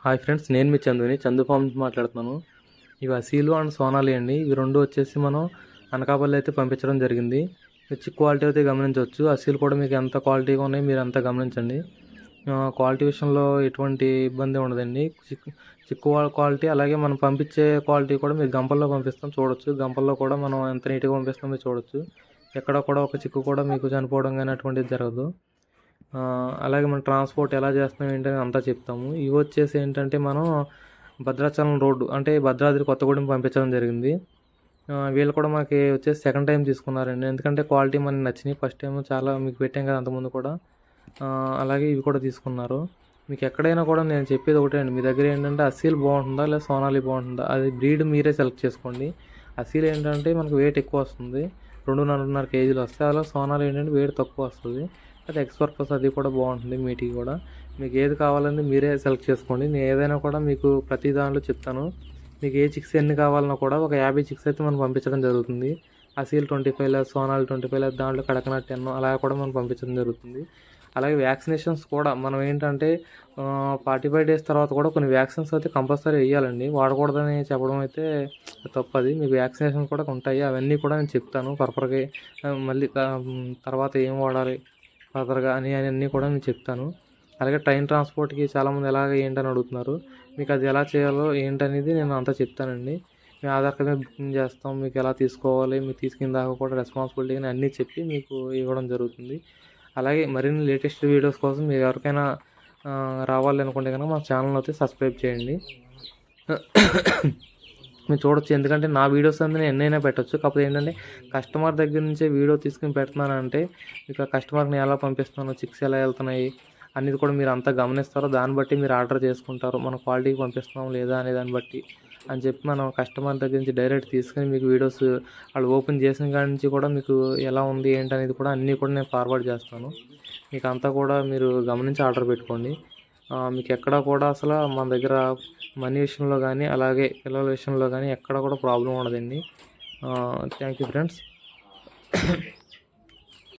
Hi friends, నేను మీ చందుని Chandu form నుంచి మాట్లాడుతున్నాను. ఇవి అసీలు అండ్ సోనాలి అండి. ఇవి రెండు వచ్చేసి మనం అనకాపల్లి అయితే పంపించడం జరిగింది. చిక్ క్వాలిటీ అయితే గమనించవచ్చు. అసీలు కూడా మీకు ఎంత క్వాలిటీగా ఉన్నాయి మీరు అంతా గమనించండి. క్వాలిటీ విషయంలో ఎటువంటి ఇబ్బంది ఉండదండి. చిక్కు క్వాలిటీ అలాగే మనం పంపించే క్వాలిటీ కూడా మీకు గంపల్లో పంపిస్తాం, చూడొచ్చు. గంపల్లో కూడా మనం ఎంత నీట్గా పంపిస్తామో చూడొచ్చు. ఎక్కడ కూడా ఒక చిక్కు కూడా మీకు చనిపోవడం కానీ అటువంటిది జరగదు. అలాగే మనం ట్రాన్స్పోర్ట్ ఎలా చేస్తున్నాం ఏంటని అంతా చెప్తాము. ఇవి వచ్చేసి ఏంటంటే మనం భద్రాచలం రోడ్డు అంటే భద్రాద్రి కొత్తగూడెం పంపించడం జరిగింది. వీళ్ళు కూడా మనకి వచ్చేసి సెకండ్ టైం తీసుకున్నారండి. ఎందుకంటే క్వాలిటీ మనకి నచ్చినాయి. ఫస్ట్ టైం చాలా మీకు పెట్టాం కదా అంతకుముందు కూడా. అలాగే ఇవి కూడా తీసుకున్నారు. మీకు ఎక్కడైనా కూడా నేను చెప్పేది ఒకటే అండి, మీ దగ్గర ఏంటంటే అసీల్ బాగుంటుందా లేదా సోనాలి బాగుంటుందా, అది బ్రీడ్ మీరే సెలెక్ట్ చేసుకోండి. అసీల్ ఏంటంటే మనకు వెయిట్ ఎక్కువ వస్తుంది, 2.5 కేజీలు వస్తాయి. అలా సోనాలి ఏంటంటే వెయిట్ తక్కువ వస్తుంది. అది ఎక్స్ పర్పస్ అది కూడా బాగుంటుంది. మీటికి కూడా మీకు ఏది కావాలని మీరే సెలెక్ట్ చేసుకోండి. నేను ఏదైనా కూడా మీకు ప్రతి దాంట్లో చెప్తాను. మీకు ఏ చిక్స్ ఎన్ని కావాలన్నా కూడా ఒక 50 చిక్స్ అయితే మనం పంపించడం జరుగుతుంది. అసీల్ 25 లేదు, సోనాలి 25 లేదు, దాంట్లో కడకనాథ్ 10 అలా కూడా మనం పంపించడం జరుగుతుంది. అలాగే వ్యాక్సినేషన్స్ కూడా మనం ఏంటంటే 45 డేస్ తర్వాత కూడా కొన్ని వ్యాక్సిన్స్ అయితే కంపల్సరీ వేయాలండి. వాడకూడదని చెప్పడం అయితే తప్పది. మీకు వ్యాక్సినేషన్ కూడా ఉంటాయి, అవన్నీ కూడా నేను చెప్తాను పర్పర్గా. మళ్ళీ తర్వాత ఏం వాడాలి ఫర్దర్గా అన్నీ కూడా నేను చెప్తాను. అలాగే ట్రైన్ ట్రాన్స్పోర్ట్కి చాలామంది ఎలాగ ఏంటని అడుగుతున్నారు. మీకు అది ఎలా చేయాలో ఏంటనేది నేను అంతా చెప్తానండి. మేము ఆధార్ కార్డ్ మీద బుకింగ్ చేస్తాం, మీకు ఎలా తీసుకోవాలి, మీకు తీసుకున్న దాకా కూడా రెస్పాన్సిబిలిటీ అని అన్నీ చెప్పి మీకు ఇవ్వడం జరుగుతుంది. అలాగే మరిన్ని లేటెస్ట్ వీడియోస్ కోసం మీరు ఎవరికైనా రావాలి అనుకుంటే కనుక మా ఛానల్ అయితే సబ్స్క్రైబ్ చేయండి. మీరు చూడొచ్చు, ఎందుకంటే నా వీడియోస్ అనేది నేను ఎన్నైనా పెట్టచ్చు. కాకపోతే ఏంటంటే కస్టమర్ దగ్గర నుంచే వీడియో తీసుకుని పెడుతున్నానంటే మీకు ఆ కస్టమర్ని ఎలా పంపిస్తున్నాను, చిక్స్ ఎలా వెళ్తున్నాయి అనేది కూడా మీరు అంతా గమనిస్తారో దాన్ని బట్టి మీరు ఆర్డర్ చేసుకుంటారు. మన క్వాలిటీకి పంపిస్తున్నాం లేదా అనే దాన్ని బట్టి అని చెప్పి మనం కస్టమర్ దగ్గర నుంచి డైరెక్ట్ తీసుకుని మీకు వీడియోస్ వాళ్ళు ఓపెన్ చేసిన కాడి నుంచి కూడా మీకు ఎలా ఉంది ఏంటనేది కూడా అన్నీ కూడా నేను ఫార్వర్డ్ చేస్తాను. మీకు అంతా కూడా మీరు గమనించి ఆర్డర్ పెట్టుకోండి. మీకు ఎక్కడ కూడా అసలు మన దగ్గర మనీ విషయంలో కానీ అలాగే పిల్లల విషయంలో కానీ ఎక్కడ కూడా ప్రాబ్లం ఉండదండి. Thank you friends.